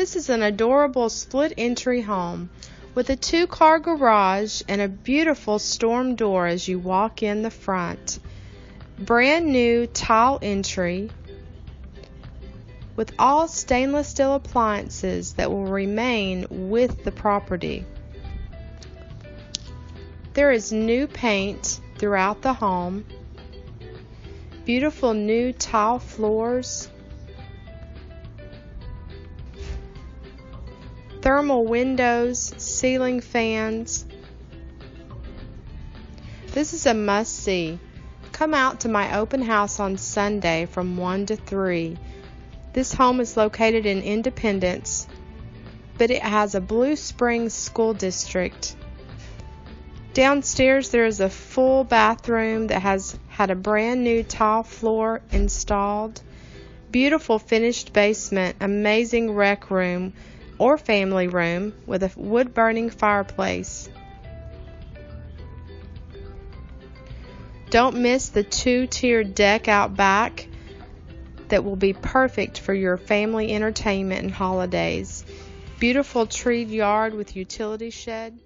This is an adorable split entry home with a 2-car garage and a beautiful storm door as you walk in the front. Brand new tile entry with all stainless steel appliances that will remain with the property. There is new paint throughout the home, beautiful new tile floors, thermal windows, ceiling fans. This is a must-see. Come out to my open house on Sunday from 1 to 3. This home is located in Independence, but it has a Blue Springs school district. Downstairs there is a full bathroom that has had a brand new tile floor installed, beautiful finished basement, amazing rec room or family room with a wood-burning fireplace. Don't miss the 2-tiered deck out back that will be perfect for your family entertainment and holidays. Beautiful treed yard with utility shed.